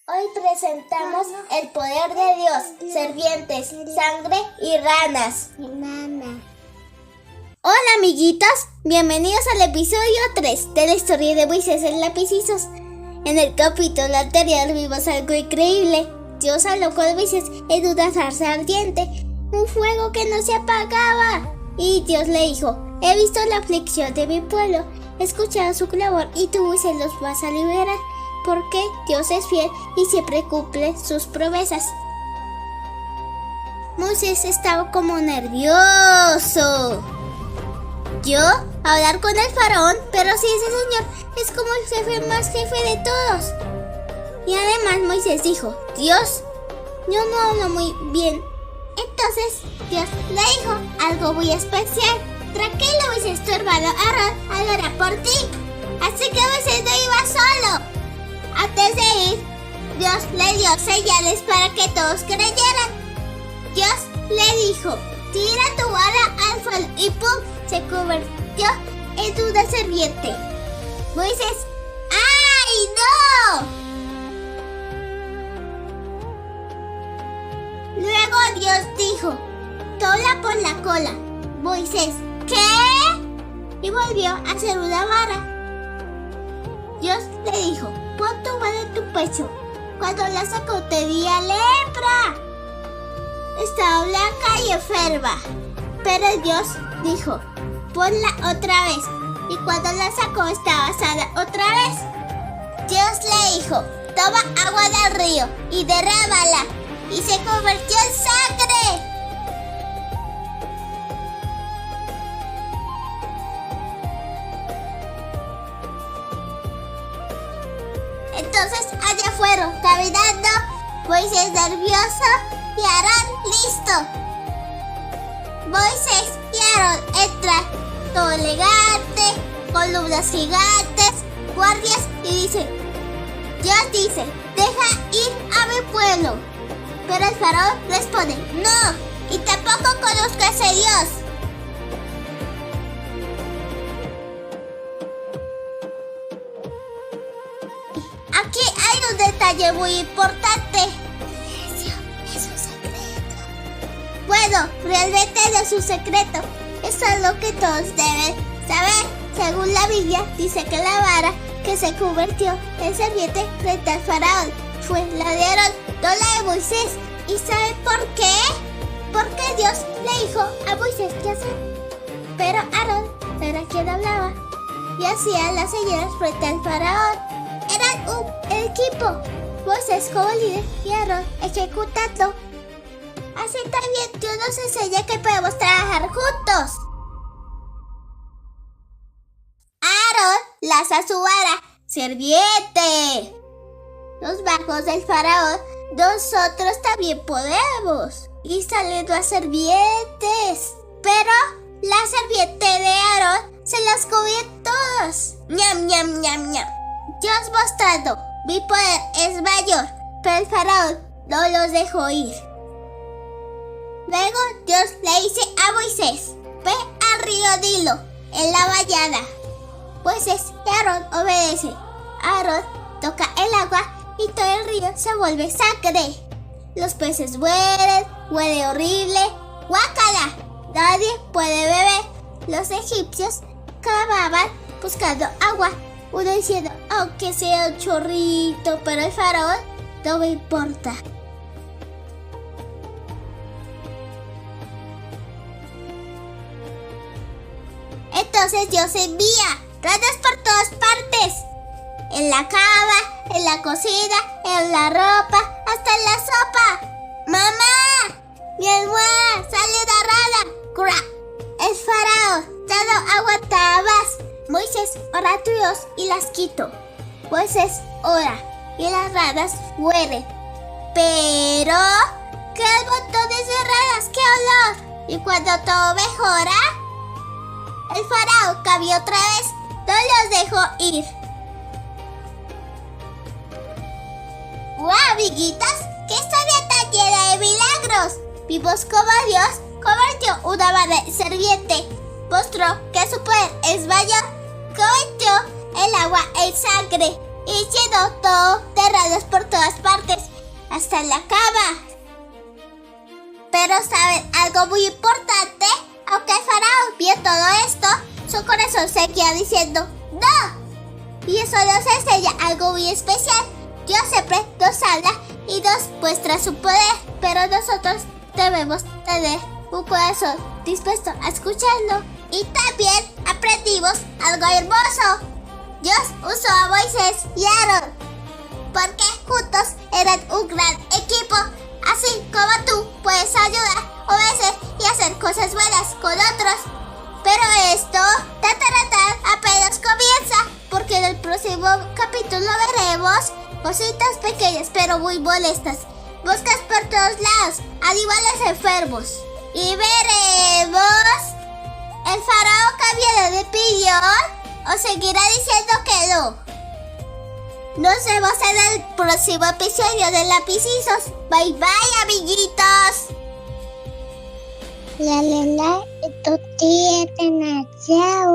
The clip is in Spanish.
Hoy presentamos el poder de Dios, serpientes, sangre y ranas. Hola amiguitos, bienvenidos al episodio 3 de la historia de Moisés el Lapicizos. En el capítulo anterior vimos algo increíble. Dios habló con Moisés en una zarza ardiente, un fuego que no se apagaba. Y Dios le dijo: he visto la aflicción de mi pueblo, he escuchado su clamor y tú, Moisés, los vas a liberar. Porque Dios es fiel y siempre cumple sus promesas. Moisés estaba como nervioso. Yo, hablar con el faraón, pero si ese señor es como el jefe más jefe de todos. Y además Moisés dijo: Dios, yo no hablo muy bien. Entonces Dios le dijo algo muy especial: tranquilo Moisés, tu hermano Aarón hablará por ti. Así que Moisés no iba solo. Antes de ir, Dios le dio señales para que todos creyeran. Dios le dijo: tira tu vara al suelo, y ¡pum!, se convirtió en una serpiente. Moisés: ¡ay, no! Luego Dios dijo: dobla por la cola. Moisés: ¿qué? Y volvió a hacer una vara. Dios le dijo: pon tu mano en tu pecho. Cuando la sacó tenía lepra. Estaba blanca y enferma. Pero Dios dijo: ponla otra vez. Y cuando la sacó estaba sana otra vez. Dios le dijo: toma agua del río y derrámala. Y se convirtió en sangre. Entonces allá fueron caminando, Moisés nervioso y Aarón listo. Moisés y Aarón entran todo elegante, columnas gigantes, guardias, y dicen: Dios dice, deja ir a mi pueblo. Pero el faraón responde: no, y tampoco conozco a ese Dios. Aquí hay un detalle muy importante. Es un secreto. Bueno, realmente no es un secreto. Eso es lo que todos deben saber. Según la Biblia, dice que la vara que se convirtió en serpiente frente al faraón fue la de Aarón, no la de Moisés. ¿Y saben por qué? Porque Dios le dijo a Moisés qué hacer. Pero Aarón era quien hablaba y hacía las señales frente al faraón. Eran un equipo, Moisés como líder y Aarón ejecutando. Así también Dios nos enseña que podemos trabajar juntos. Aarón lanza su vara, serpiente. Los bajos del faraón, nosotros también podemos. Y salen las serpientes. Pero la serpiente de Aarón se las comió todas. Ñam, ñam, ñam, ñam. Dios mostrando: mi poder es mayor, pero el faraón no los dejó ir. Luego Dios le dice a Moisés: ve al río Nilo, en la mañana. Moisés y Aarón obedece. Aarón toca el agua y todo el río se vuelve sangre. Los peces mueren, huele horrible. ¡Guácala! Nadie puede beber. Los egipcios cavaban buscando agua, uno diciendo: aunque sea un chorrito, pero el faraón no me importa. Entonces Dios envía ranas por todas partes. En la cama, en la cocina, en la ropa, hasta en la sopa. ¡Mamá! ¡Mi almohada! ¡Sale una rana! ¡Crack! El faraón ya no aguantaba más. Moisés ora a Dios y las quitó. Moisés ora y las ranas mueren. Pero quedan montones de ranas, ¡qué olor! Y cuando todo mejora, el faraón cambió otra vez, no los dejó ir. ¡Guau, amiguitas! ¡Qué historia tan llena de milagros! Vimos cómo Dios convirtió una vara en serpiente, mostró que su poder es mayor, convirtió el agua en sangre y llenó todo de ranas por todas partes. hasta la cama. Pero ¿saben algo muy importante? Aunque el faraón vio todo esto, su corazón seguía diciendo ¡no! Y eso nos enseña algo muy especial. Dios siempre nos habla y nos muestra su poder, pero nosotros debemos tener un corazón dispuesto a escucharlo. Y también aprendimos algo hermoso. Dios usó a Moisés y Aarón porque juntos eran un gran equipo. Así como tú puedes ayudar, obedecer y hacer cosas buenas con otros. Pero esto apenas comienza, porque en el próximo capítulo veremos cositas pequeñas pero muy molestas, moscas por todos lados, animales enfermos. Y veremos, ¿el faraón cambiará de opinión o seguirá diciendo que no? Nos vemos en el próximo episodio de Lapicizos. Bye bye, amiguitos. La, esto tiene chao.